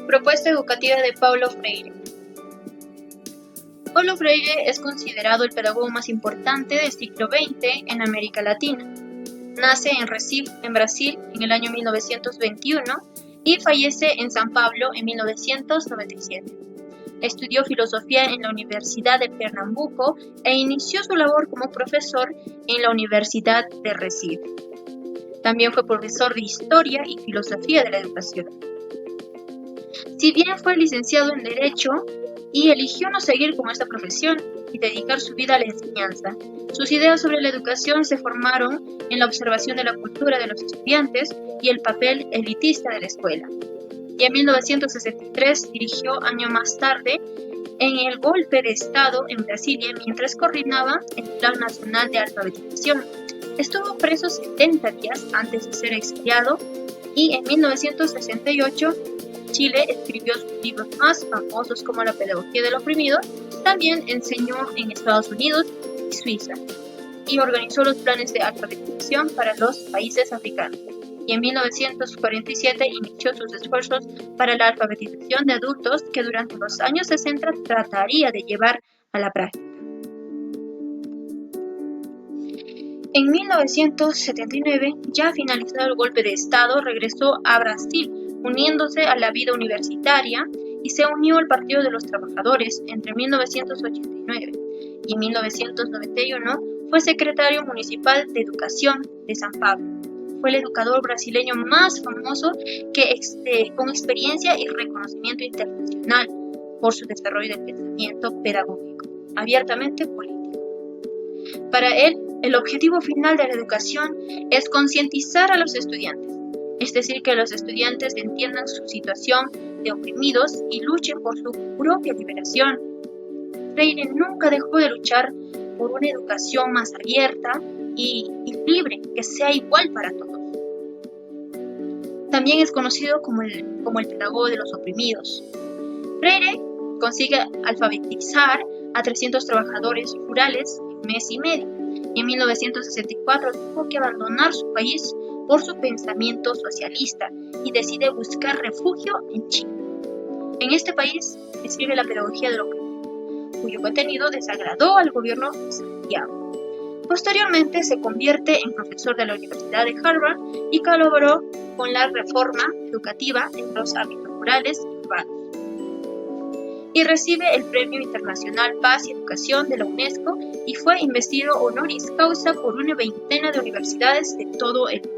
Propuesta educativa de Paulo Freire. Paulo Freire es considerado el pedagogo más importante del siglo XX en América Latina. Nace en Recife, en Brasil, en el año 1921 y fallece en San Pablo en 1997. Estudió filosofía en la Universidad de Pernambuco e inició su labor como profesor en la Universidad de Recife. También fue profesor de Historia y Filosofía de la Educación. Si bien fue licenciado en Derecho y eligió no seguir con esta profesión y dedicar su vida a la enseñanza, sus ideas sobre la educación se formaron en la observación de la cultura de los estudiantes y el papel elitista de la escuela. Y en 1963 dirigió año más tarde en el golpe de Estado en Brasilia mientras coordinaba el Plan Nacional de Alfabetización. Estuvo preso 70 días antes de ser exiliado y en 1968 Chile escribió sus libros más famosos como La Pedagogía del Oprimido. También enseñó en Estados Unidos y Suiza y organizó los planes de alfabetización para los países africanos. Y en 1947 inició sus esfuerzos para la alfabetización de adultos que durante los años 60 trataría de llevar a la práctica. En 1979, ya finalizado el golpe de Estado, regresó a Brasil, uniéndose a la vida universitaria y se unió al Partido de los Trabajadores entre 1989 y en 1991 fue secretario municipal de Educación de San Pablo. Fue el educador brasileño más famoso con experiencia y reconocimiento internacional por su desarrollo del pensamiento pedagógico, abiertamente político. Para él, el objetivo final de la educación es concientizar a los estudiantes, es decir, que los estudiantes entiendan su situación de oprimidos y luchen por su propia liberación. Freire nunca dejó de luchar por una educación más abierta y libre, que sea igual para todos. También es conocido como el pedagogo de los oprimidos. Freire consigue alfabetizar a 300 trabajadores rurales en un mes y medio. En 1964 tuvo que abandonar su país por su pensamiento socialista y decide buscar refugio en Chile. En este país escribe La Pedagogía del Oprimido, cuyo contenido desagradó al gobierno de Santiago. Posteriormente se convierte en profesor de la Universidad de Harvard y colaboró con la reforma educativa en los ámbitos rurales y urbanos. Y recibe el Premio Internacional Paz y Educación de la UNESCO y fue investido honoris causa por una veintena de universidades de todo el mundo.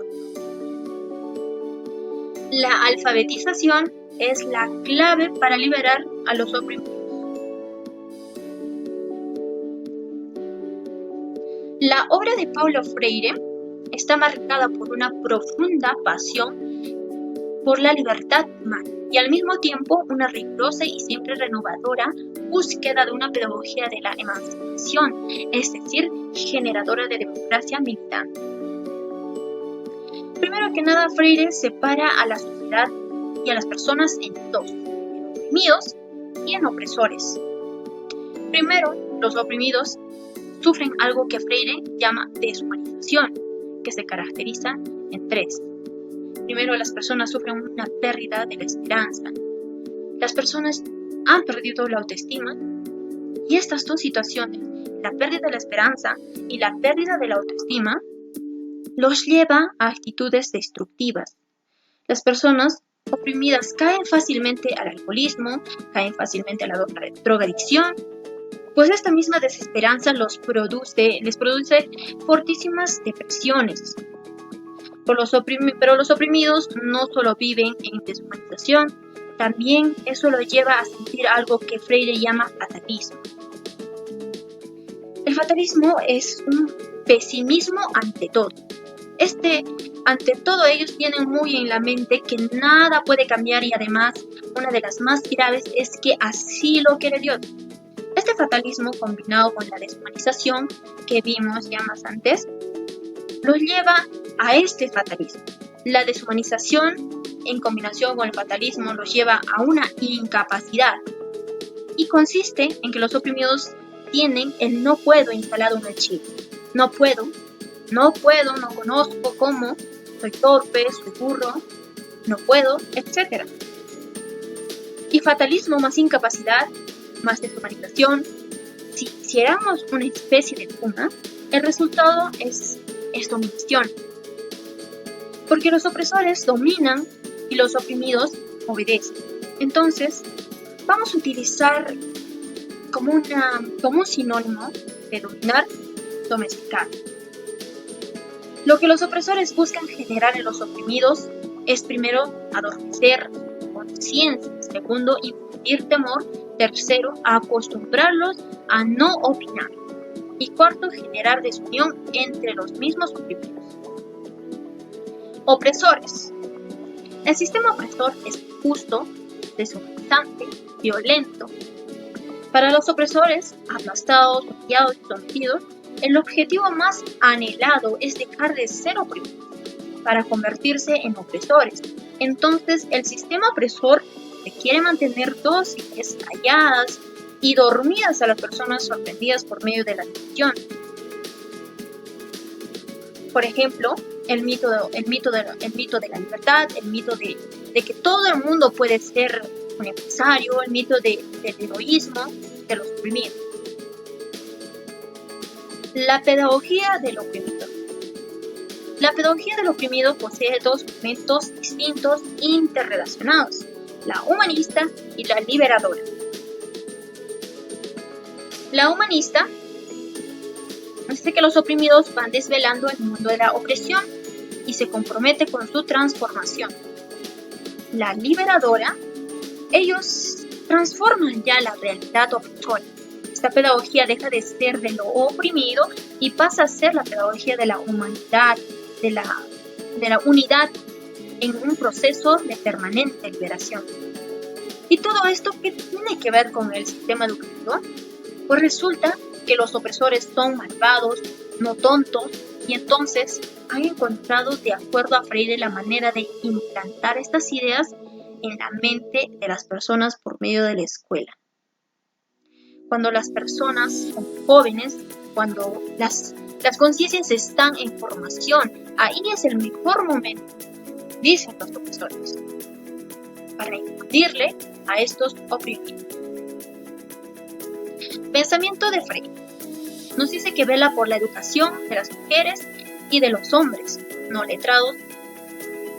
La alfabetización es la clave para liberar a los oprimidos. La obra de Paulo Freire está marcada por una profunda pasión por la libertad humana y al mismo tiempo una rigurosa y siempre renovadora búsqueda de una pedagogía de la emancipación, es decir, generadora de democracia militante. Primero que nada, Freire separa a la sociedad y a las personas en dos, en oprimidos y en opresores. Primero, los oprimidos sufren algo que Freire llama deshumanización, que se caracteriza en tres. Primero, las personas sufren una pérdida de la esperanza. Las personas han perdido la autoestima y estas dos situaciones, la pérdida de la esperanza y la pérdida de la autoestima, los lleva a actitudes destructivas. Las personas oprimidas caen fácilmente al alcoholismo, caen fácilmente a la drogadicción, pues esta misma desesperanza les produce fortísimas depresiones. Pero los oprimidos no solo viven en deshumanización, también eso lo lleva a sentir algo que Freire llama fatalismo. El fatalismo es un pesimismo ante todo. Ante todo, ellos tienen muy en la mente que nada puede cambiar y además una de las más graves es que así lo quiere Dios. Este fatalismo combinado con la deshumanización que vimos ya más antes, los lleva a este fatalismo. La deshumanización en combinación con el fatalismo los lleva a una incapacidad y consiste en que los oprimidos tienen el no puedo instalado en el chip. No puedo, no conozco cómo, soy torpe, soy burro, no puedo, etc. Y fatalismo más incapacidad, más deshumanización. Si hiciéramos una especie de suma, el resultado es dominación. Porque los opresores dominan y los oprimidos obedecen. Entonces, vamos a utilizar como un sinónimo de dominar, domesticar. Lo que los opresores buscan generar en los oprimidos es primero adormecer conciencia, segundo infundir temor, tercero acostumbrarlos a no opinar y cuarto generar desunión entre los mismos oprimidos. Opresores. El sistema opresor es injusto, deshumanizante, violento. Para los opresores, aplastados, humillados y sometidos, el objetivo más anhelado es dejar de ser oprimidos para convertirse en opresores. Entonces, el sistema opresor quiere mantener dóciles, calladas y dormidas a las personas sorprendidas por medio de la división. Por ejemplo, el mito de la libertad, el mito de que todo el mundo puede ser un empresario, el mito del heroísmo de los oprimidos. La pedagogía del oprimido. La pedagogía del oprimido posee dos momentos distintos interrelacionados, la humanista y la liberadora. La humanista dice que los oprimidos van desvelando el mundo de la opresión y se compromete con su transformación. La liberadora, ellos transforman ya la realidad opresora. Esta pedagogía deja de ser de lo oprimido y pasa a ser la pedagogía de la humanidad, de la unidad en un proceso de permanente liberación. ¿Y todo esto qué tiene que ver con el sistema educativo? Pues resulta que los opresores son malvados, no tontos, y entonces han encontrado, de acuerdo a Freire, la manera de implantar estas ideas en la mente de las personas por medio de la escuela. Cuando las personas son jóvenes, cuando las conciencias están en formación, ahí es el mejor momento, dicen los opresores, para infundirle a estos oprimidos. Pensamiento de Freire. Nos dice que vela por la educación de las mujeres y de los hombres no letrados,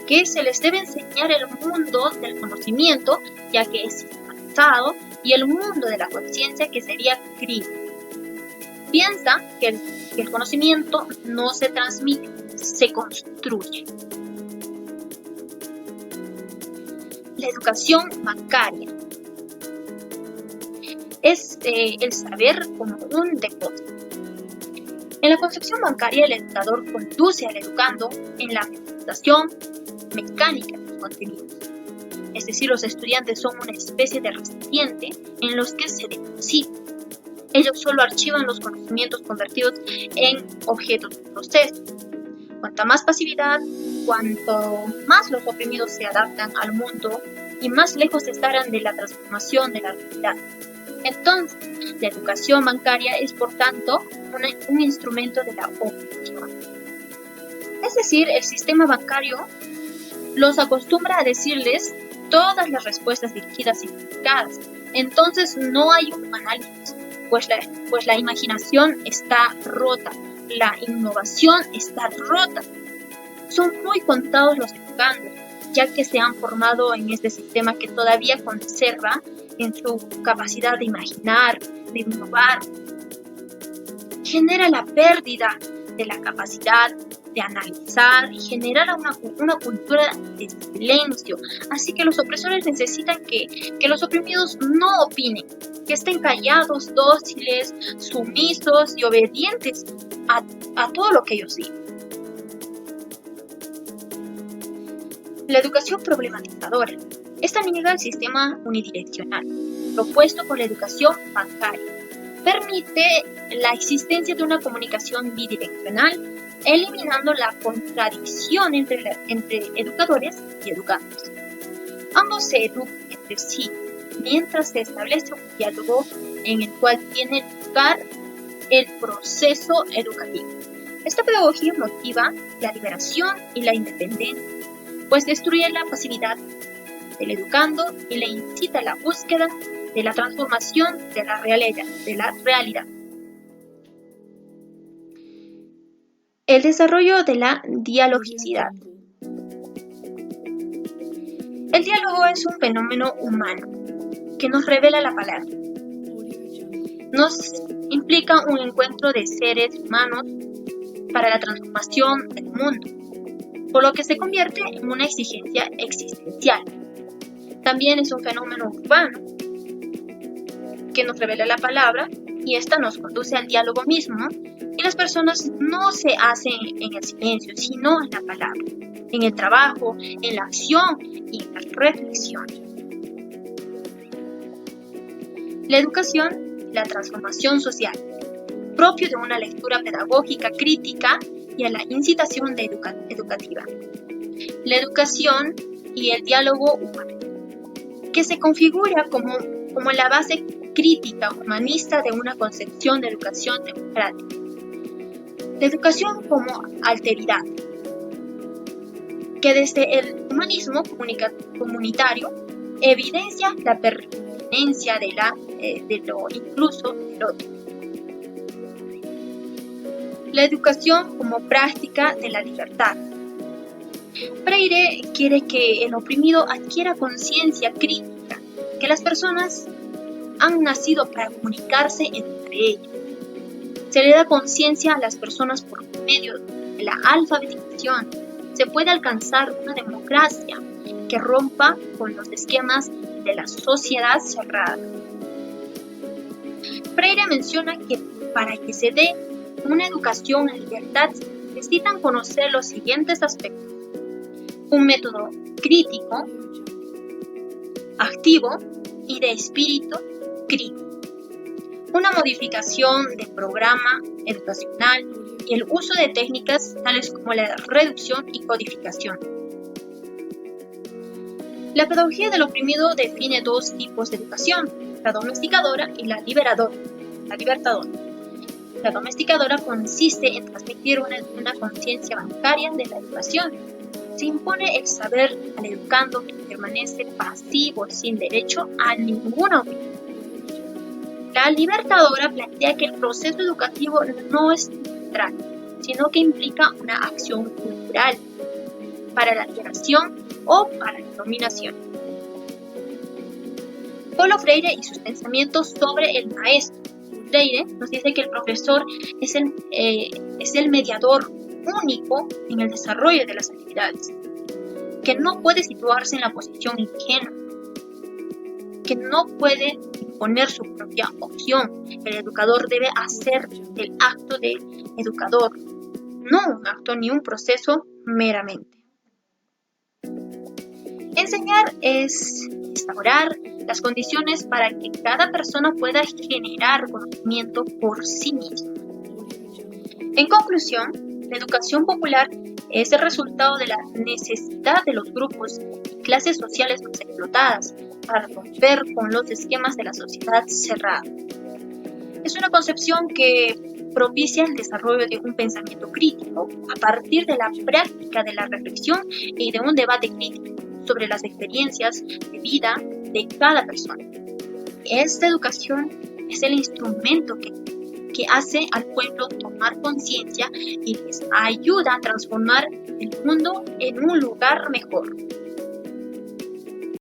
que se les debe enseñar el mundo del conocimiento, ya que es avanzado, y el mundo de la conciencia, que sería crítico. Piensa que el conocimiento no se transmite, se construye. La educación bancaria es el saber como un depósito. En la concepción bancaria, el educador conduce al educando en la memorización mecánica de los contenidos. Es decir, los estudiantes son una especie de recipiente en los que se deposita. Ellos solo archivan los conocimientos convertidos en objetos de proceso. Cuanta más pasividad, cuanto más los oprimidos se adaptan al mundo y más lejos estarán de la transformación de la realidad. Entonces, la educación bancaria es, por tanto, un instrumento de la opresión. Es decir, el sistema bancario los acostumbra a decirles todas las respuestas dirigidas y explicadas. Entonces no hay un análisis, pues la imaginación está rota, la innovación está rota. Son muy contados los educandos, ya que se han formado en este sistema que todavía conserva en su capacidad de imaginar, de innovar. Genera la pérdida de la capacidad de analizar y generar una cultura de silencio. Así que los opresores necesitan que los oprimidos no opinen, que estén callados, dóciles, sumisos y obedientes a todo lo que ellos digan. La educación problematizadora. Esta niega el sistema unidireccional, propuesto por la educación bancaria. Permite la existencia de una comunicación bidireccional, eliminando la contradicción entre educadores y educandos. Ambos se educan entre sí, mientras se establece un diálogo en el cual tiene lugar el proceso educativo. Esta pedagogía motiva la liberación y la independencia, pues destruye la pasividad del educando y le incita a la búsqueda de la transformación de la realidad. El desarrollo de la dialogicidad. El diálogo es un fenómeno humano que nos revela la palabra. Nos implica un encuentro de seres humanos para la transformación del mundo, por lo que se convierte en una exigencia existencial. También es un fenómeno urbano que nos revela la palabra y esta nos conduce al diálogo mismo, y las personas no se hacen en el silencio, sino en la palabra, en el trabajo, en la acción y en la reflexión. La educación, la transformación social, propio de una lectura pedagógica crítica y a la incitación educativa. La educación y el diálogo humano, que se configura como la base crítica humanista de una concepción de educación democrática. La educación como alteridad, que desde el humanismo comunitario evidencia la pertinencia de lo incluso del otro. La educación como práctica de la libertad. Freire quiere que el oprimido adquiera conciencia crítica, que las personas han nacido para comunicarse entre ellas. Se le da conciencia a las personas por medio de la alfabetización. Se puede alcanzar una democracia que rompa con los esquemas de la sociedad cerrada. Freire menciona que para que se dé una educación en libertad necesitan conocer los siguientes aspectos: un método crítico, activo y de espíritu crítico, una modificación del programa educacional y el uso de técnicas tales como la reducción y codificación. La pedagogía del oprimido define dos tipos de educación: la domesticadora y la libertadora. La domesticadora consiste en transmitir una conciencia bancaria de la educación. Se impone el saber al educando, que permanece pasivo sin derecho a ninguna opinión. La libertadora plantea que el proceso educativo no es neutral, sino que implica una acción cultural para la liberación o para la dominación. Paulo Freire y sus pensamientos sobre el maestro. Freire nos dice que el profesor es el mediador único en el desarrollo de las actividades, que no puede situarse en la posición ingenua, que no puede imponer su propia opción. El educador debe hacer el acto del educador, no un acto ni un proceso meramente. Enseñar es instaurar las condiciones para que cada persona pueda generar conocimiento por sí misma. En conclusión, la educación popular es el resultado de la necesidad de los grupos y clases sociales más explotadas para romper con los esquemas de la sociedad cerrada. Es una concepción que propicia el desarrollo de un pensamiento crítico a partir de la práctica de la reflexión y de un debate crítico sobre las experiencias de vida de cada persona. Esta educación es el instrumento que hace al pueblo tomar conciencia y les ayuda a transformar el mundo en un lugar mejor.